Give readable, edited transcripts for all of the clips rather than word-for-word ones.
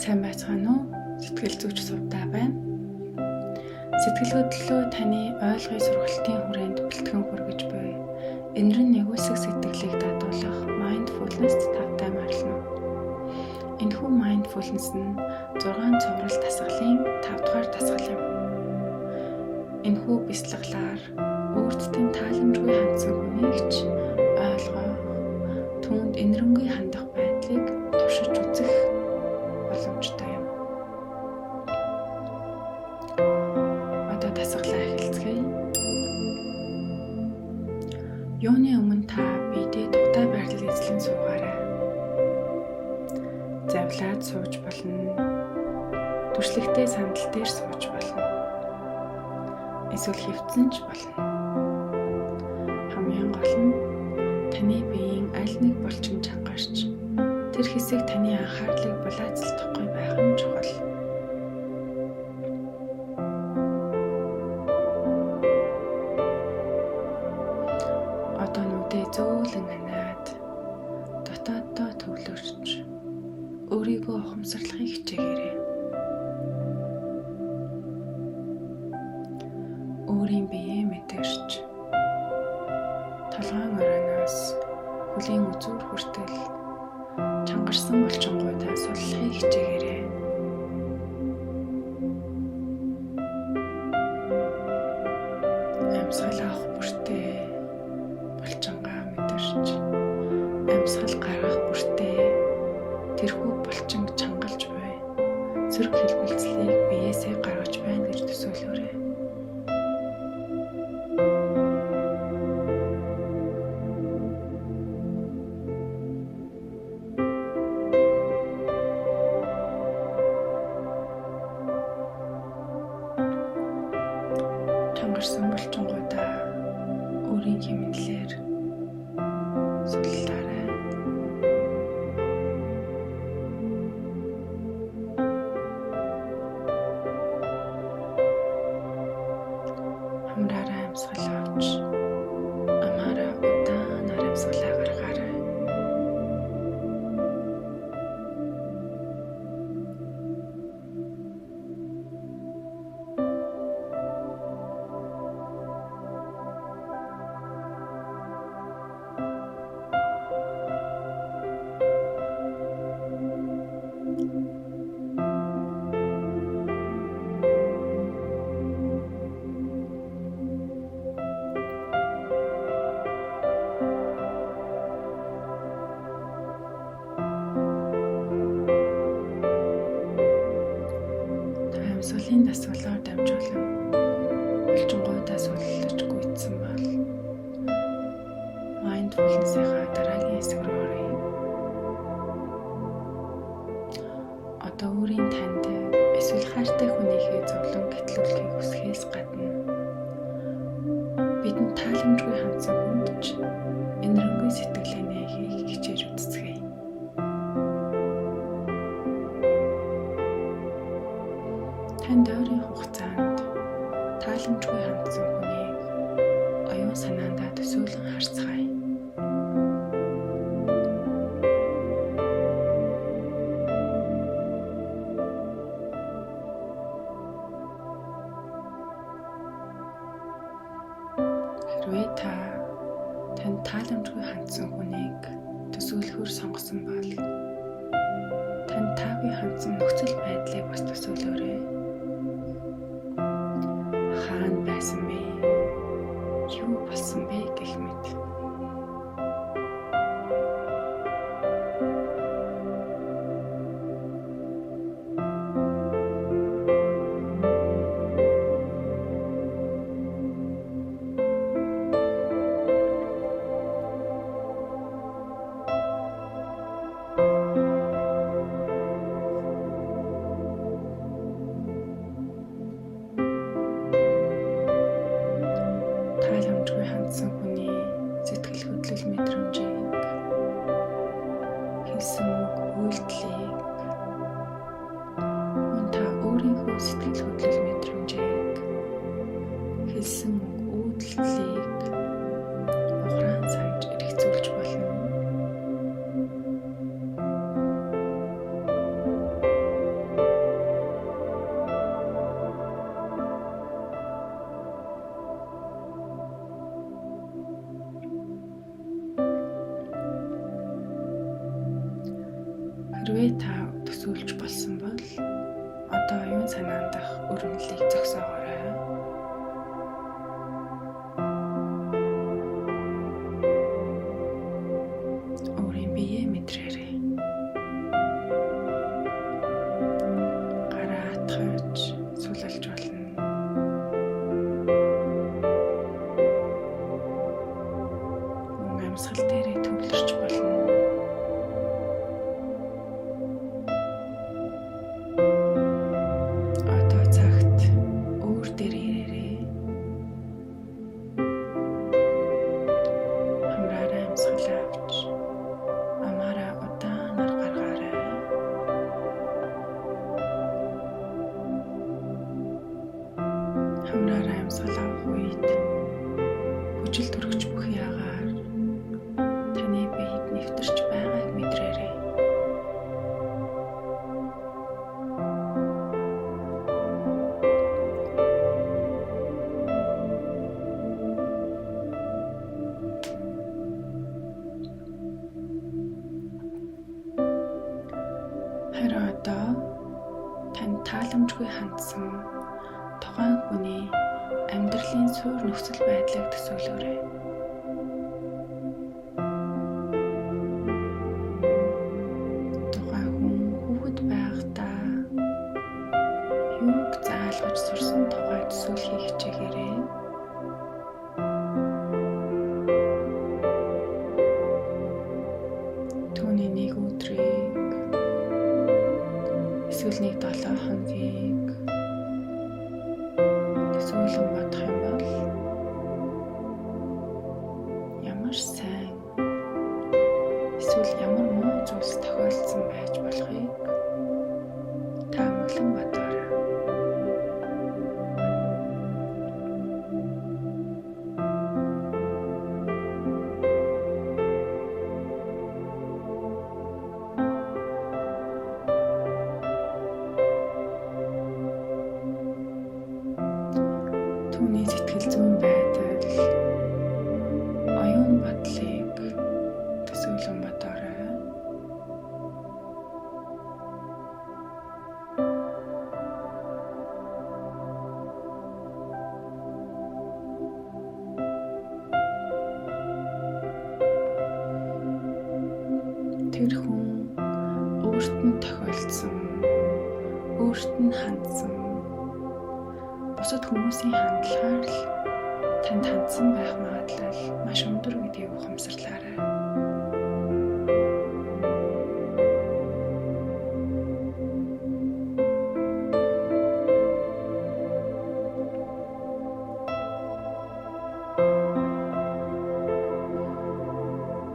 Сайн байцгаана уу? Сэтгэл зүйч сувтай байна. Сэтгэл хөдлөлөө таны ойлгын сургалтын хүрээнд бэлтгэн хүргэж буй энэрэн нэгүсэх сэтгэлийг дадуулах mindfulness тавтай марлна. Энэхүү mindfulness нь 6 цоврал дасгалын 5 дугаар дасгал юм. Энэхүү бяцлаглаар өөртөө тааламжгүй хандсан хүнийг ч ойлгох, түүнд энэрэнгүй хандах байдлыг туршиж үзэх боломжтой юм. Одоо дасгалаа эхэлцгээе. Юуны өмнө та биедээ тухтай байрлал эзлэн суугаарай. Завлаад сууж болно. Түшлагтэй сандал дээр сууж болно. Эсвэл хэвтсэн ч болно. Хамгийн гол нь таны биеийн аль нэг булчин чангарч тэр хэсэг таны анхаарлыг булаацалдахгүй байх нь чухал. Одоо нүдээ зөөлөн ханаад дотооддоо төвлөрч өөрийгөө ухамсарлахыг хичээгээрэй. Өөрийн биеэ мэдэрч толгойн оройноос хөлийн үзүүр хүртэл чангарсан булчингуудаа суллахыг хичээгээрэй. Амьсгал авах бүртээ булчингаа мэдэрч амьсгал гаргах бүртээ тэрхүү булчин чангалж буй зүрх хэлбэлцлийг биеэсээ гаргаж байна гэж төсөөлөөрэй. Чангарсан булчингуудаа өөрийн хэмнэлээр суллаарай. Хамраараа амьсгал авч амаараа удаан амьсгалаа гаргаарай. Амьсгалын дасгалаар дамжуулан булчингуудаа суллаж гүйцсэн бол mindfulness-ийнхаа дараагийн хэсэг рүү оръё. Одоо өөрийн танд эсвэл хайртай хүнийхээ зовлон гэтлүүлэхийг хүсэхээс гадна бидэнд тааламжгүй хандсан хүнд ч энэрэнгүй сэтгэлээ нээхийг хичээж үзцгээе. Танд ойрын хугацаанд тааламжгүй хандсан хүнийг оюун санаандаа төсөөлөн харцгаая. Хэрвээ та танд тааламжгүй хандсан хүнийг төсөөлөхөөр сонгосон бол танд таагүй хандсан нөхцөл байдлыг бас төсөөлөөрэй. Хаана байсан бэ? Юу болсон бэ гэх мэт. Тааламжгүй хандсан хүний сэтгэл хөдлөл мэдрэмжийг, хэлсэн үг үйлдэлийг, мөн та өөрийнхөө сэтгэл хөдлөл мэдрэмжийг, хэлсэн үг үйлдэлийг ухраан санаж эргэцүүлж болно. Хэрвээ та төсөөлж болсон бол одоо оюун санаанд дах өрнөлийг зогсоогоорой. Өөрийн биеэ мэдрээрэй. Гараа атгаж сулалж болно. Мөн амьсгал дээрээ төвлөрч болно. Одоо цагт өөр дээр ирээрэй. Хамраараа амьсгал авч амаараа удаанаар гаргаарай. Хамраараа амьсгал авах үед хүчил төрөгч бүх яагаар таны биед нэвтэрч байгааг мэдрээрэй. Харин одоо танд тааламжгүй хандсан тухайн хүний амьдралын суур нөхцөл байдлыг төсөөлөөрэй. Тухайн хүн хүүхэд байхдаа юуг заалгаж сурсан тухай төсөөлөхийг хичээгээрэй. Түүний нэг өдрийг эсвэл нэг 7 хоногийг төсөөлөн бодох юм бол ямар сайн эсвэл ямар муу зүйлс тохиолдсон байж болохыг таамаглан бодоорой. Түүний сэтгэл зүйн байдал, оюун бодлыг төсөөлөн бодоорой. Тэр хүн өөрт нь тохиолдсон, өөрт нь хандсан бусад хүмүүсийн хандлагаар л танд хандсан байх магадлал маш өндөр гэдгийг ухамсарлаарай.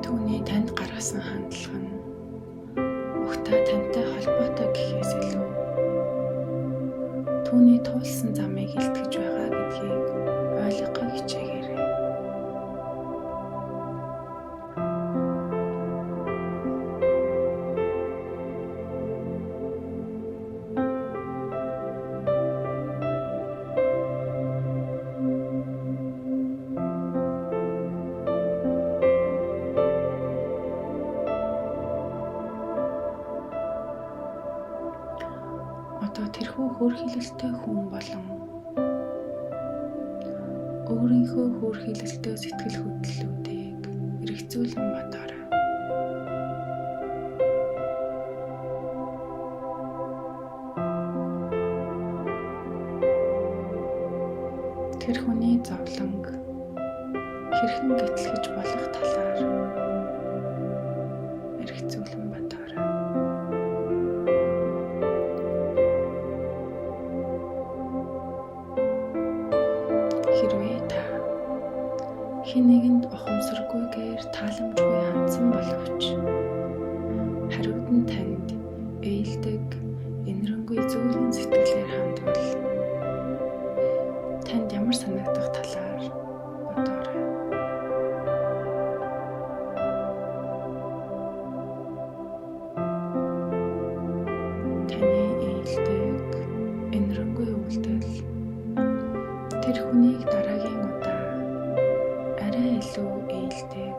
Түүний танд гаргасан хандлага нь ухтаа тантай холбоотой гэхээс илүү түүний туулсан замыг илтгэж байгаа гэдгийг ойлгохыг хичээгээрэй. Одоо тэрхүү хөөрхийлөлтэй хүн болон өөрийнхөө хөөрхийлөлтэй сэтгэл хөдлөлүүдийг эргцүүлэн бодоорой. Тэр хүний зовлонг хэрхэн гэтлэж болох талаар эргцүүлэн бодоорой. Хэрвээ та хэн нэгэнд ухамсаргүйгээр тааламжгүй хандсан боловч хариуд нь танд ээлдэг энэрэнгүй зөөлөн сэтгэлээр хандвал танд ямар санагдах талаар бодоорой. Таны ээлдэг энэрэнгүй үйлдэл тэр хүнийг дараагийн удаа арай илүү ээлдэг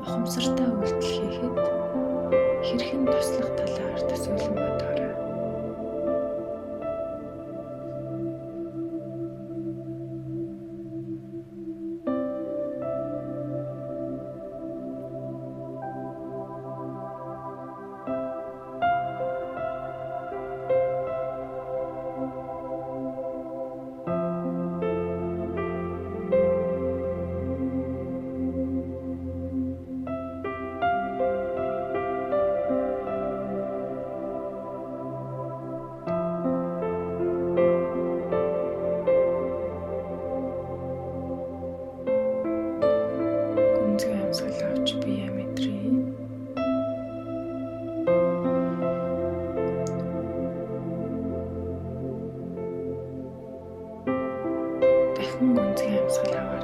ухамсартай үйлдэл хийхэд хэрхэн туслах талаар төсөөлөн бодоорой. Гүнзгий амьсгал авч биеэ мэдрээ. Дахин гүнзгий амьсгал аваарай.